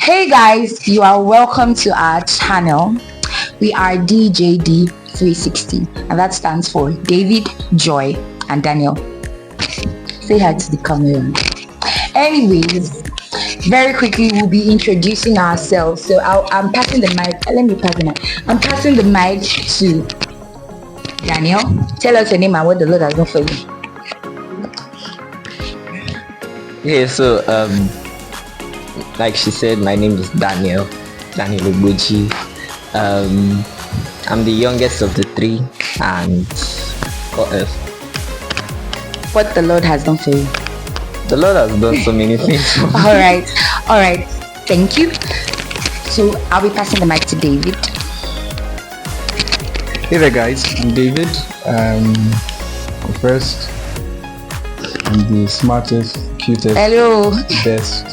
Hey guys, you are welcome to our channel. We are DJD 360 and that stands for David, Joy and Daniel. Say hi to the camera. Anyways, very quickly we'll be introducing ourselves. So I'm passing the mic. Let me pass the mic. I'm passing the mic to Daniel. Tell us your name and what the Lord has done for you. Yeah, so like she said, my name is Daniel Uguchi. I'm the youngest of the three, and what else? What the Lord has done for you. The Lord has done so many things for me. all right, thank you. So I'll be passing the mic to David. Hey there guys, I'm David. First, I'm the smartest, cutest, Hello. best.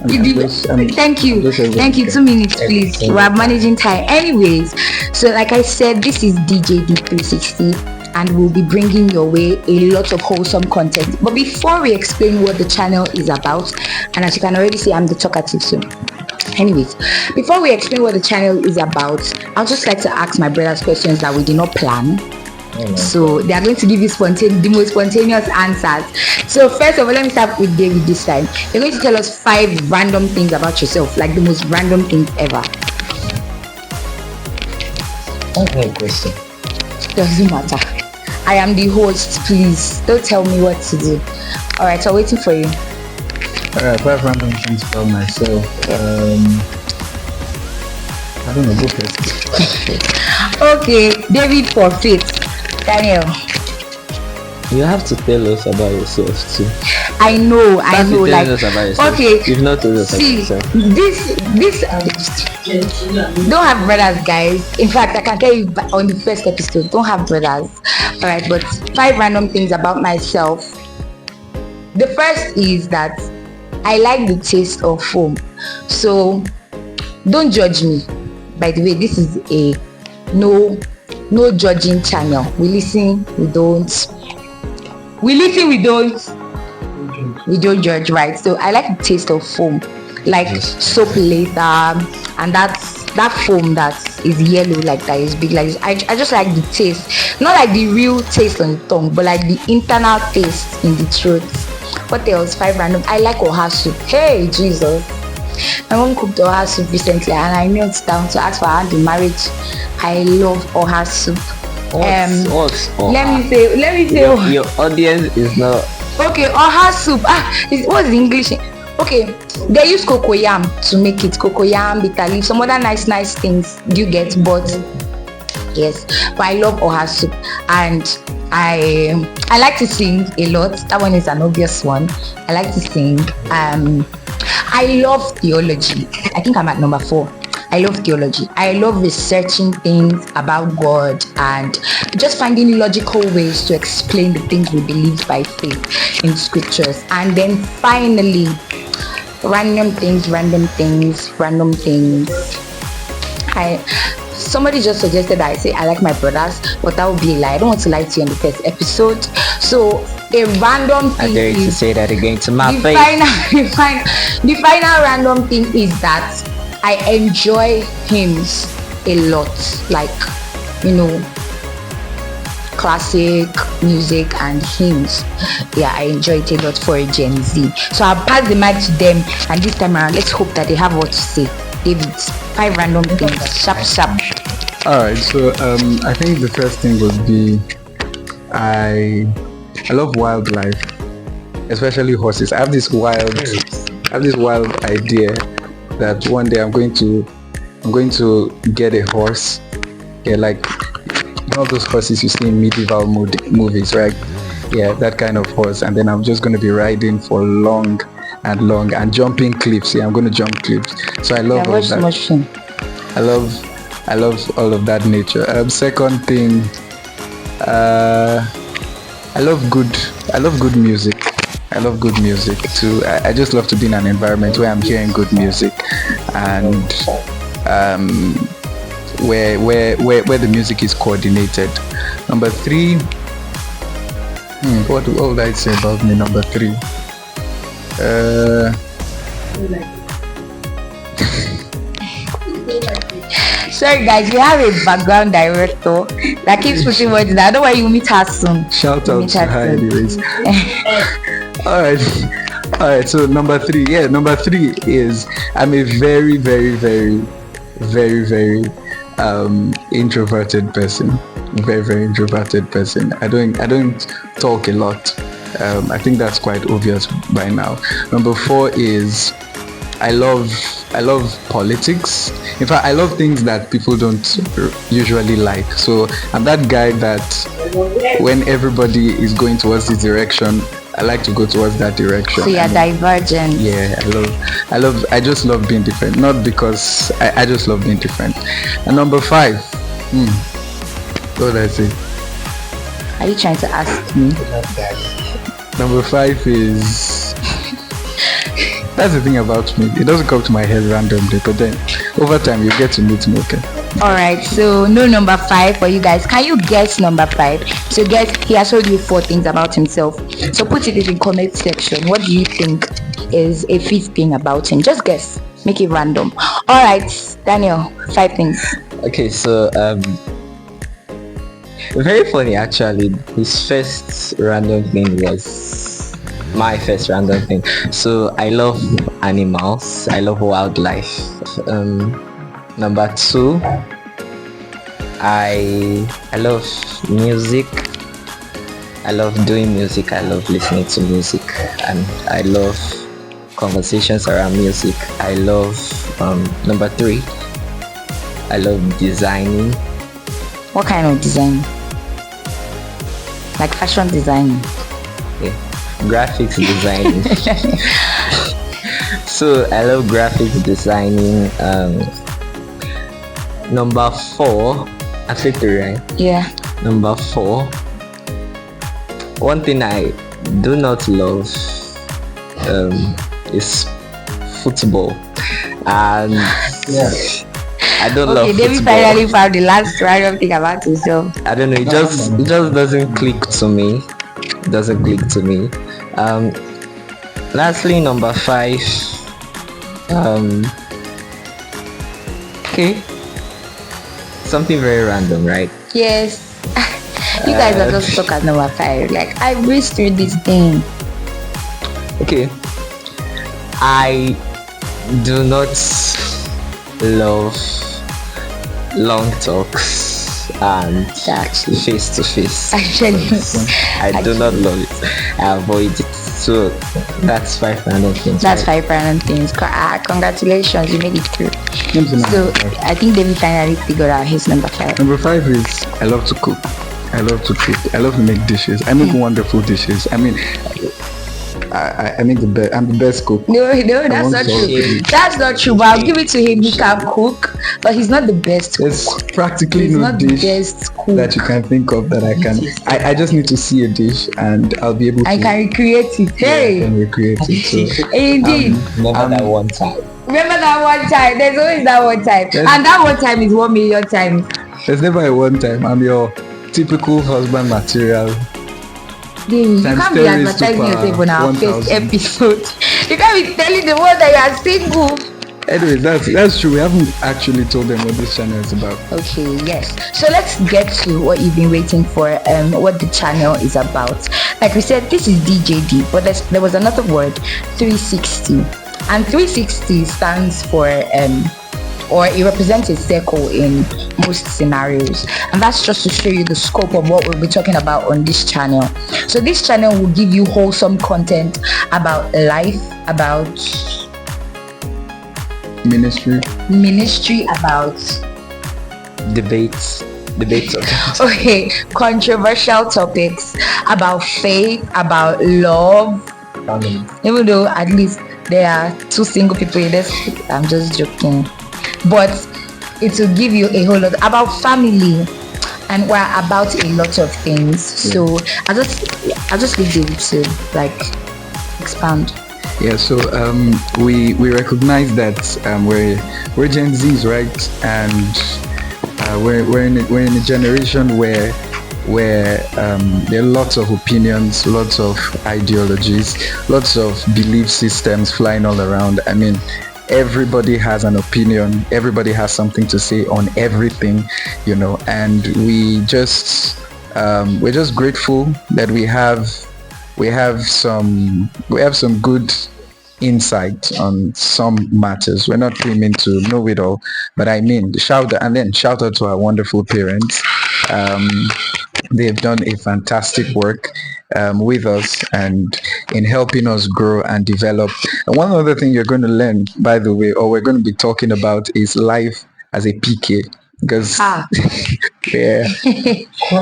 Thank you. 2 minutes, please. We are managing time. Anyways, so like I said, this is DJ D360, and we'll be bringing your way a lot of wholesome content. But before we explain what the channel is about, and as you can already see, I'm the talkative soon. Anyways, before we explain what the channel is about, I'd just like to ask my brothers questions that we did not plan. So they are going to give you the most spontaneous answers. So first of all, let me start with David this time. You're going to tell us 5 random things about yourself, like the most random things ever. That's my question. Doesn't matter. I am the host, please. Don't tell me what to do. Alright, so waiting for you. Alright, 5 random things about myself. I don't know, go first. Okay, David for faith. Daniel. You have to tell us about yourself too. I know. Like, us about yourself. Okay. You've not told us about yourself. This don't have brothers, guys. In fact, I can tell you on the first episode, don't have brothers. All right, but 5 random things about myself. The first is that I like the taste of foam. So don't judge me. By the way, this is a no judging channel. We listen, we don't judge, right? So I like the taste of foam, like soap later, and that foam that is yellow, like that is big, like I just like the taste, not like the real taste on the tongue, but like the internal taste in the throat. What else? 5 random. I like oha soup. Hey Jesus, my mom cooked oha soup recently and I knelt down to ask for her hand in marriage. I love oha soup. What's oha? Let me say your audience is not okay. Oha soup. What's the English? Okay, they use cocoyam to make it. Cocoyam, bitter leaf, some other nice things you get, but yes, but I love oha soup, and I like to sing a lot. That one is an obvious one. I like to sing. I love theology. I think I'm at number 4. I love theology. I love researching things about God and just finding logical ways to explain the things we believe by faith in scriptures. And then finally, random things. Somebody just suggested that I say I like my brothers, but that would be a lie. I don't want to lie to you in the first episode. So a random thing I dare you to say that again to my face. The final random thing is that I enjoy hymns a lot, like, classic music and hymns. Yeah, I enjoy it a lot for a Gen Z. So I'll pass the mic to them, and this time around, let's hope that they have what to say. David, 5 random things, sharp. Alright, so I think the first thing would be I love wildlife, especially horses. I have this wild idea that one day I'm going to get a horse. Yeah, like all those horses you see in medieval movies, right? Yeah, that kind of horse. And then I'm just going to be riding for long and jumping cliffs. Yeah, I'm going to jump cliffs. So I love all that. Much fun. I love all of that nature. Second thing, I love good music. I love good music too. I just love to be in an environment where I'm hearing good music, and where the music is coordinated. Number 3, what would I say about me? Number 3, Sorry guys, we have a background director that keeps pushing words down. Don't worry, you meet her soon. Shout You out meet to her her soon. anyways. Alright, so number three is I'm a very, very, very, very, very introverted person. Very, very introverted person. I don't talk a lot. I think that's quite obvious by now. Number 4 is I love politics. In fact, I love things that people don't usually like. So I'm that guy that when everybody is going towards this direction, I like to go towards that direction. So you're divergent. Yeah, I just love being different. Not because I just love being different. And number 5, what did I say? Are you trying to ask me? Number 5 is that's the thing about me. It doesn't come to my head randomly, but then over time you get to meet me. Okay. Alright, so no number 5 for you guys. Can you guess number 5? So guys, he has told you 4 things about himself. So put it in the comment section. What do you think is a 5th thing about him? Just guess. Make it random. Alright, Daniel, 5 things. Okay, so very funny actually. His first random thing was my first random thing. So I love animals. I love wildlife. Number 2, I love music. I love doing music. I love listening to music, and I love conversations around music. I love number 3, I love designing. What kind of design? Like fashion design. Yeah. Graphics designing. So I love graphics designing. Number 4, I said 3, right? Yeah. Number 4, one thing I do not love is football, and I don't love Okay, David football. finally found the last random thing about himself. I don't know, it just doesn't click to me. Lastly, number 5, okay, something very random, right? Yes. You guys are just stuck at number 5. Like, I breezed through this thing. Okay, I do not love long talks and Actually. face to face. Actually. I do not love it. I avoid it. So that's 5 random things. That's right? 5 random things. Congratulations, you made it through. So I think David finally figured out his number 5. Number 5 is I love to cook. I love to make dishes. I make wonderful dishes. I mean, I make the best. I'm the best cook. No, that's not true. That's not true. But I'll give it to him. He can cook, but he's not the best cook. There's practically He's no not the dish best cook. that you can think of that I can. I just need to see a dish and I'll be able to. I can recreate it. I Hey, can recreate it. So indeed. Never that one time. Remember that one time. There's always that one time, Yes. and that one time is 1 million times. there's never a one time. I'm your typical husband material. You Times can't be 10 raised to advertising power yourself on our 1000. first episode. You can't be telling the world that you are single. Anyways, that's true. We haven't actually told them what this channel is about. Okay, yes. So let's get to what you've been waiting for, what the channel is about. Like we said, this is DJD, but there was another word, 360. And 360 stands for, or it represents a circle in most scenarios. And that's just to show you the scope of what we'll be talking about on this channel. So this channel will give you wholesome content about life, about ministry, about Debates. okay, controversial topics, about faith, about love. Even though at least there are 2 single people in this, I'm just joking. But it will give you a whole lot about family, and we're about a lot of things. So I'll just leave David to like expand. Yeah, so we recognize that we're Gen Zs, right? And we're in a generation where there are lots of opinions, lots of ideologies, lots of belief systems flying all around. I mean, everybody has an opinion, everybody has something to say on everything, and we're just grateful that we have some good insight on some matters. We're not claiming to know it all, but I mean, shout out to our wonderful parents. They've done a fantastic work with us and in helping us grow and develop. And one other thing you're going to learn, by the way, or we're going to be talking about, is life as a PK. Because yeah,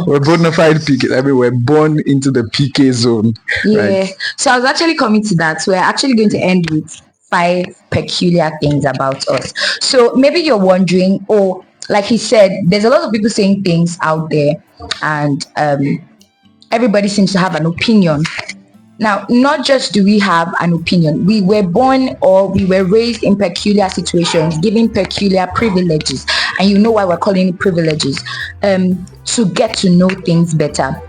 we're bona fide PK. I mean, we're born into the PK zone. Yeah. Right? So I was actually coming to that. We're actually going to end with 5 peculiar things about us. So maybe you're wondering, or like he said, there's a lot of people saying things out there, and everybody seems to have an opinion. Now, not just do we have an opinion, we were born or we were raised in peculiar situations, given peculiar privileges, and you know why we're calling it privileges, to get to know things better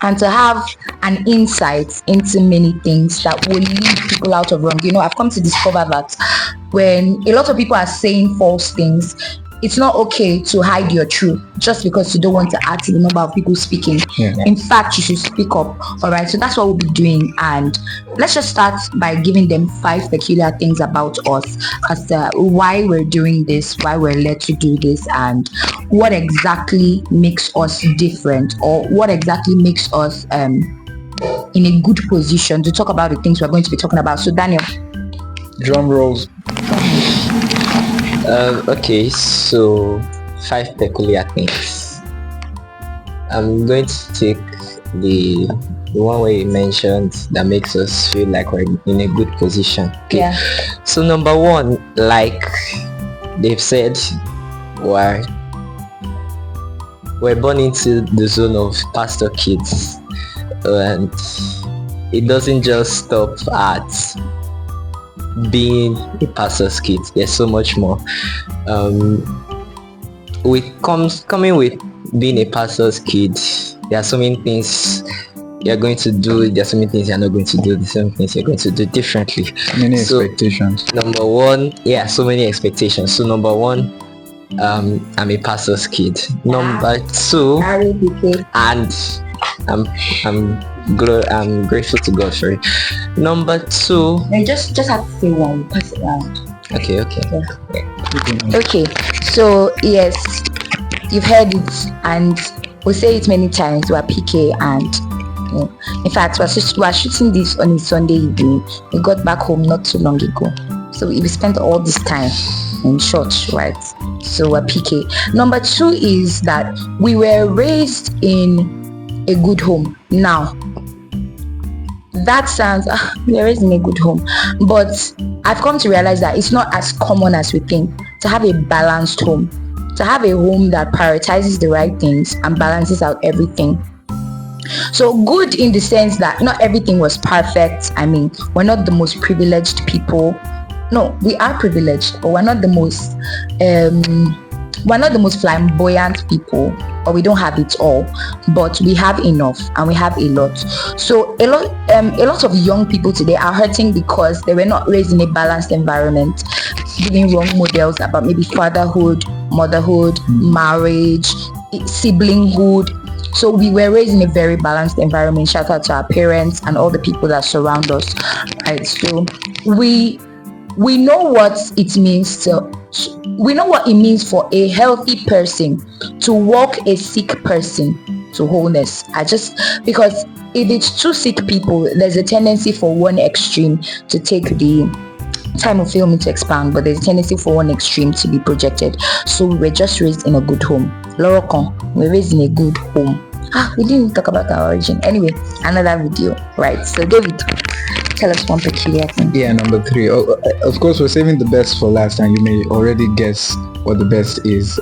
and to have an insight into many things that will lead people out of wrong. I've come to discover that when a lot of people are saying false things, it's not okay to hide your truth just because you don't want to add to the number of people speaking. Yeah. In fact, you should speak up. All right, so that's what we'll be doing, and let's just start by giving them 5 peculiar things about us as to why we're doing this, why we're led to do this, and what exactly makes us different, or what exactly makes us in a good position to talk about the things we're going to be talking about. So Daniel, Drum rolls. Okay, so 5 peculiar things. I'm going to take the one where you mentioned that makes us feel like we're in a good position. Okay. Yeah. So number 1, like they've said, we're born into the zone of pastor kids, and it doesn't just stop at being a pastor's kid. There's so much more. Coming with being a pastor's kid, there are so many things you're going to do, there are so many things you're not going to do, the same things you're going to do differently. Many expectations. Number 1, so many expectations. So number 1, I'm a pastor's kid. Number 2, and I'm grateful to God for it. Number 2, just have to say one, pass it around. Okay. Yeah. Okay, so yes, you've heard it, and we say it many times. We're PK, and in fact, we're shooting this on a Sunday evening. We got back home not too long ago, so we spent all this time in church, right? So we're PK. Number 2 is that we were raised in a good home. Now, that sounds we are raised in a good home, but I've come to realize that it's not as common as we think to have a balanced home, to have a home that prioritizes the right things and balances out everything. So good in the sense that not everything was perfect. I mean, we're not the most privileged people. No, we are privileged, but we're not the most flamboyant people, or we don't have it all, but we have enough and we have a lot. So a lot of young people today are hurting because they were not raised in a balanced environment, giving wrong models about maybe fatherhood, motherhood, marriage, siblinghood. So we were raised in a very balanced environment. Shout out to our parents and all the people that surround us, right? So we know what it means for a healthy person to walk a sick person to wholeness. Because if it's 2 sick people, there's a tendency for one extreme to take the time of filming to expand, but there's a tendency for one extreme to be projected. So we're just raised in a good home. Lorocon, we're raised in a good home. We didn't talk about our origin. Anyway, another video, right? So David, tell us one peculiar thing. Yeah, number 3. Of course, we're saving the best for last, and you may already guess what the best is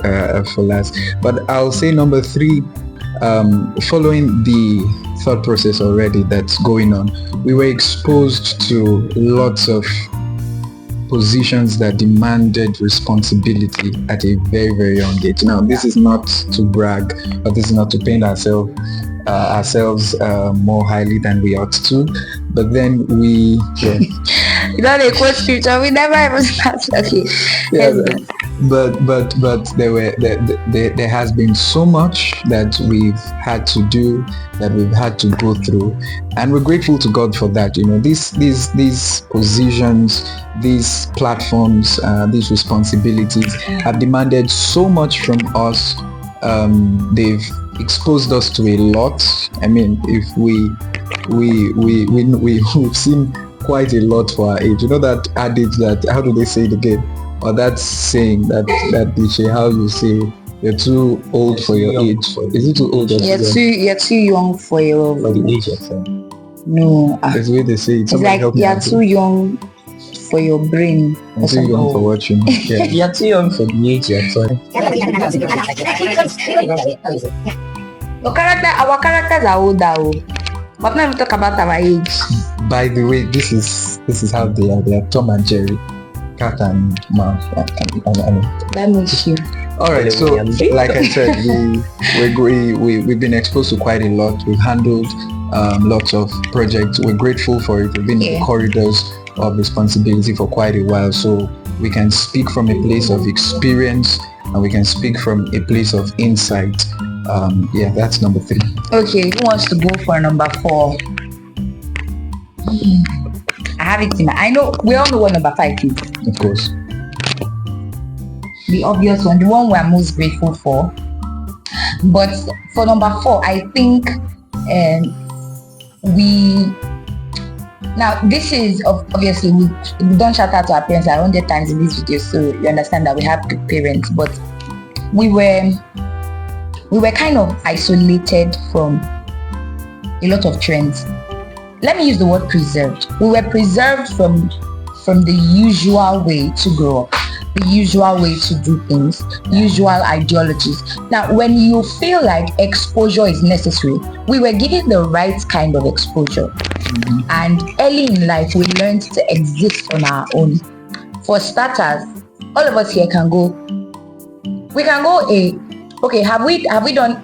for last. But I'll say number 3, following the thought process already that's going on, we were exposed to lots of positions that demanded responsibility at a very, very young age. Now, this is not to brag, or this is not to paint ourselves ourselves more highly than we ought to, but then we You know they quote scripture. We never even start. Okay. yeah, Let's go. but there has been so much that we've had to do, that we've had to go through, and we're grateful to God for that. These positions, these platforms, these responsibilities have demanded so much from us. They've exposed us to a lot. I mean, if we've seen quite a lot for our age. You know that adage that, how do they say it again? Or that saying that cliche, how you say you're too old for your age. Is it too old or You're too young for the age of no. That's the way they say it. It's Somebody like help me you're out. too young for your brain. I'm too young for watching. Yeah. You're too young for the age you're turning. Our characters are older, but now we talk about our age. By the way, this is how they are. They are Tom and Jerry, cat and mouse. That makes you. All right. So, like I said, we've been exposed to quite a lot. We've handled lots of projects. We're grateful for it. We've been in the corridors of responsibility for quite a while, so we can speak from a place of experience, and we can speak from a place of insight. That's number 3. Okay, who wants to go for number 4? I have it in my. I know we all know what number 5 is. Of course. The obvious one, the one we're most grateful for. But for number 4, I think now this is obviously we don't shout out to our parents 100 times in this video, so you understand that we have good parents, but we were kind of isolated from a lot of trends. Let me use the word preserved. We were preserved from the usual way to grow up, the usual way to do things, usual ideologies. Now, when you feel like exposure is necessary, we were given the right kind of exposure. And early in life, we learned to exist on our own. For starters, all of us here can go. We can go okay, have we done,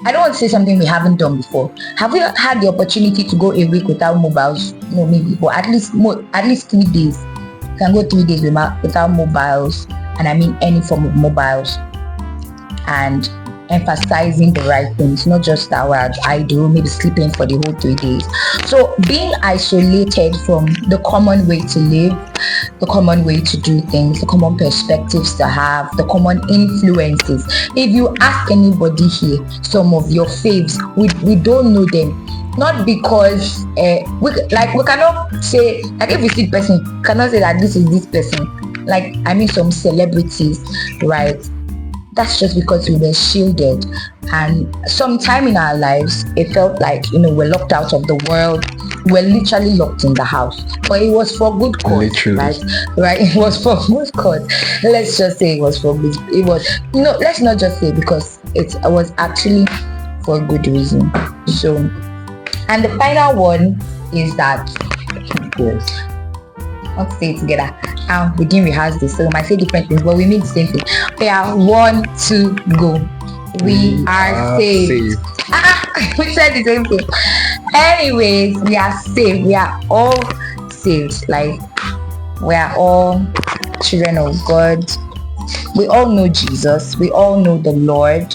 I don't want to say something we haven't done before. Have we had the opportunity to go a week without mobiles? No, maybe, but at least 3 days. You can go 3 days without mobiles, and I mean any form of mobiles, and emphasizing the right things, not just that we're idle, maybe sleeping for the whole 3 days. So being isolated from the common way to live, the common way to do things, the common perspectives to have, the common influences. If you ask anybody here, some of your faves, we don't know them. Not because we cannot say, like, if we see person, cannot say that this is this person. Like, I mean, some celebrities, right? That's just because we were shielded, and sometime in our lives it felt like we're locked out of the world. We're literally locked in the house, but it was for good cause. Literally. right It was for good cause. Let's just say it was for good. It was, let's not just say, because it was actually for a good reason. So, and the final one is that, Yes. let's say it together. We didn't rehearse this, so we might say different things, but we mean the same thing. We are 1, 2, go. We are saved. We said the same thing. Anyways, we are saved. We are all saved. Like, we are all children of God. We all know Jesus. We all know the Lord.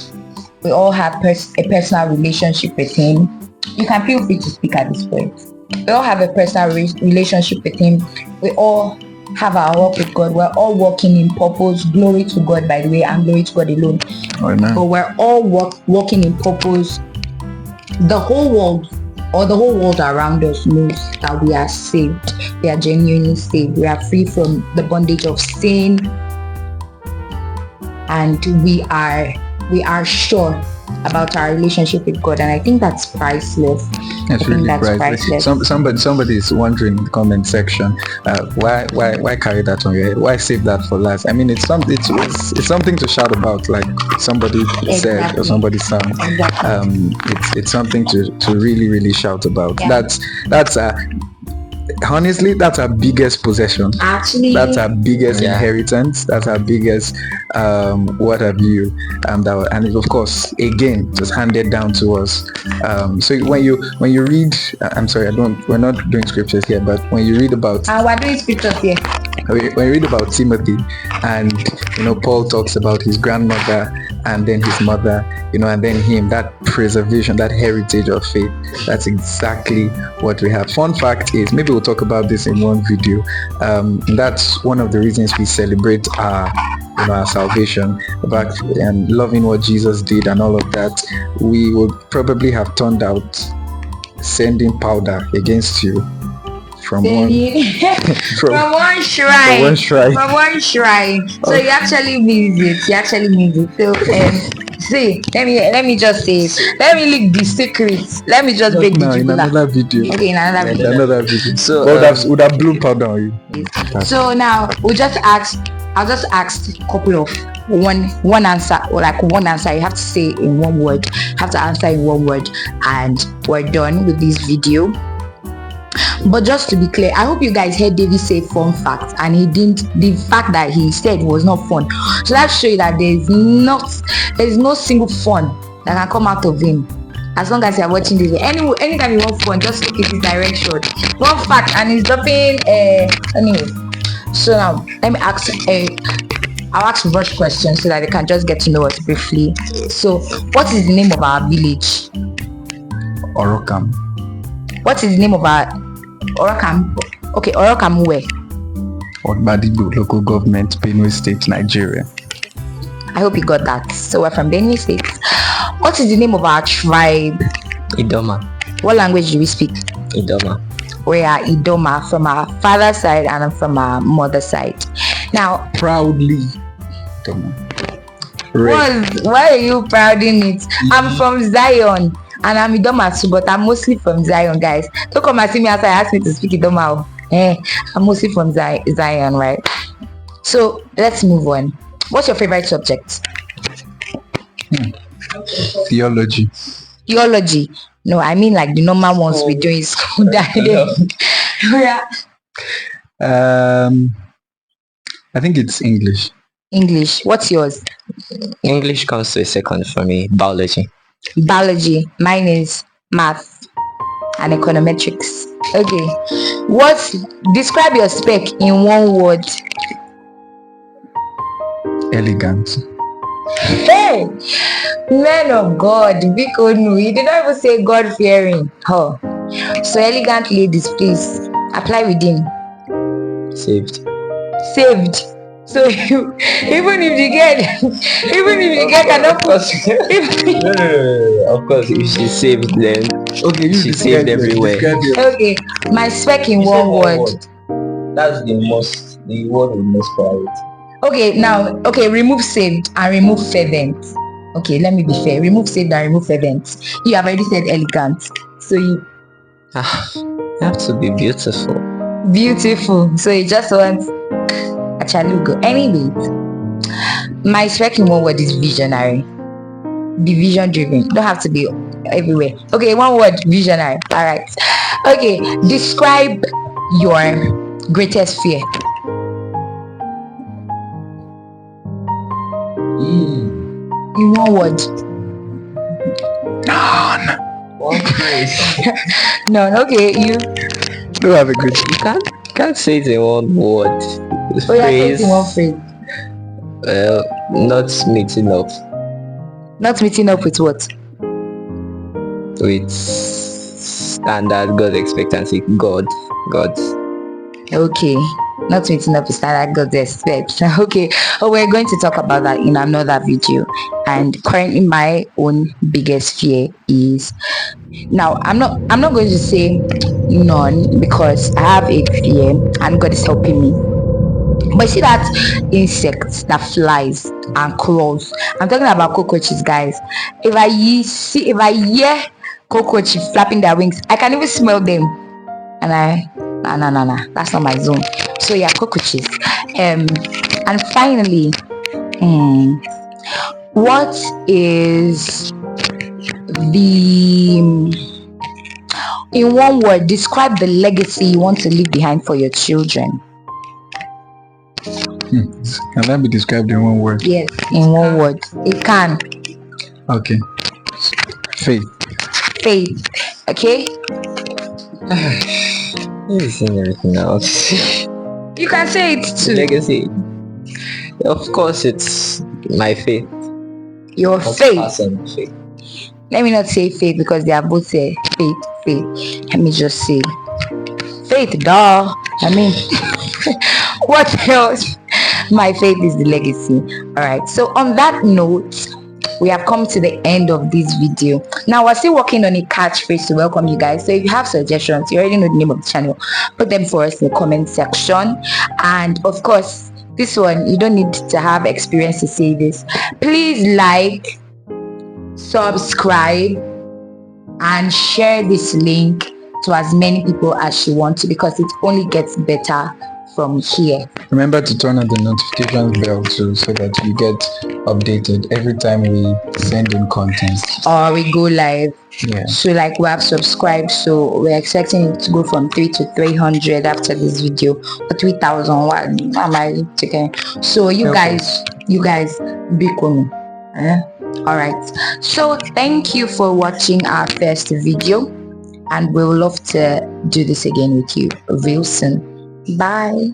We all have a personal relationship with Him. You can feel free to speak at this point. We all have a personal relationship with Him. We all have our walk with God. We're all walking in purpose. Glory to God, by the way, and glory to God alone. Amen. But we're all walking in purpose. The whole world around us knows that we are saved. We are genuinely saved. We are free from the bondage of sin, and we are sure about our relationship with God, and I think that's priceless. It's really priceless. Somebody is wondering in the comment section, why carry that on your head? Why save that for last? I mean, it's something to shout about, like somebody said or somebody sang. Exactly. It's something to really shout about. Yeah. That's honestly, that's our biggest possession. Actually, That's our biggest Yeah. inheritance. That's our biggest what have you and it, of course, again, just handed down to us. So when you read, I'm sorry, we're not doing scriptures here, but when you read about we're doing scriptures here. when you read about Timothy, and Paul talks about his grandmother and then his mother, and then him, that preservation, that heritage of faith, that's exactly what we have. Fun fact is, maybe we'll talk about this in one video, that's one of the reasons we celebrate our salvation, about loving what Jesus did and all of that. We would probably have turned out sending powder against you from one from one shrine. From one shrine. So he actually means it. So see, let me just say, let me leak the secrets. Let me just break the in jugular. another video. Okay, in another video. So would have blown powder on you. So now I'll just ask a couple of one answer, or like one answer you have to say in one word. Have to answer in one word, and we're done with this video. But just to be clear, I hope you guys heard David say fun fact, and the fact that he said was not fun. So that shows you that there's no single fun that can come out of him. As long as you're watching this, anytime you want fun, just look at his direction. One fact, and he's dropping anyway. So now let me ask I'll ask first questions so that they can just get to know us briefly. So what is the name of our village? Orokam. What is the name of our Orokam? Okay, Orokam where? Odbadibo local government, Benue State, Nigeria. I hope you got that. So we're from Benue State. What is the name of our tribe? Idoma. What language do we speak? Idoma. We are Idoma from our father's side and from our mother's side. Now, proudly Idoma. Why are you proud in it? I'm from Zion. And I'm Idoma too, but I'm mostly from Zion, guys. Don't come and see me after I ask me to speak Idoma. I'm mostly from Zion, right? So let's move on. What's your favorite subject? Theology. Theology? No, I mean like the normal ones we do in school. Yeah. I think it's English. English. What's yours? English comes to a second for me. Biology. Biology. Mine is math and econometrics. Okay. Describe your spec in one word? Elegant. Hey, man of God, because you did not even say God fearing. Oh, so elegant ladies, please apply with him. Saved. So even if you get cannot put. No. Of course, if she's saved, then she's saved everywhere. Okay, my spec in one word. That's the word with most priority. Okay, now, remove saved and remove fervent. Okay, let me be fair. Remove saved and remove fervent. You have already said elegant. So you have to be beautiful. Beautiful. So you just want a chalugo. Anyway, my spec in one word is visionary. Be vision driven. Don't have to be everywhere. Okay, one word, visionary. All right. Okay, describe your greatest fear. In one word. None. One phrase. None. Okay, you don't have a good. You can't say it in one word. Say it in one phrase. Well, not meeting up. Not meeting up with what? With standard God expectancy. God. Okay. Not meeting up with standard God's expect. Okay. We're going to talk about that in another video. And currently my own biggest fear is, now I'm not going to say none, because I have a fear and God is helping me. But see that insects that flies and crawls. I'm talking about cockroaches, guys. If I hear cockroaches flapping their wings, I can even smell them. And no, that's not my zone. So yeah, cockroaches. And finally, In one word, describe the legacy you want to leave behind for your children. Can that be described in one word? Yes, in one word. It can. Okay. Faith. Faith. Okay? You've seen everything else. You can say it too. Legacy. Of course, it's my faith. Your faith. Awesome faith. Let me not say faith because they are both faith. Let me just say faith, duh. I mean, what else? My faith is the legacy. All right. So on that note, we have come to the end of this video. Now we're still working on a catchphrase to welcome you guys. So if you have suggestions, you already know the name of the channel, put them for us in the comment section. And of course, this one, you don't need to have experience to say this. Please like, subscribe, and share this link to as many people as you want to, because it only gets better from here. Remember to turn on the notification bell too, so that you get updated every time we send in content or we go live. Yeah. So like we have subscribed, so we're expecting it to go from 3 to 300 after this video, or 3,000. What am I taking? So you guys be cool. All right, so thank you for watching our first video, and we would love to do this again with you real soon. Bye.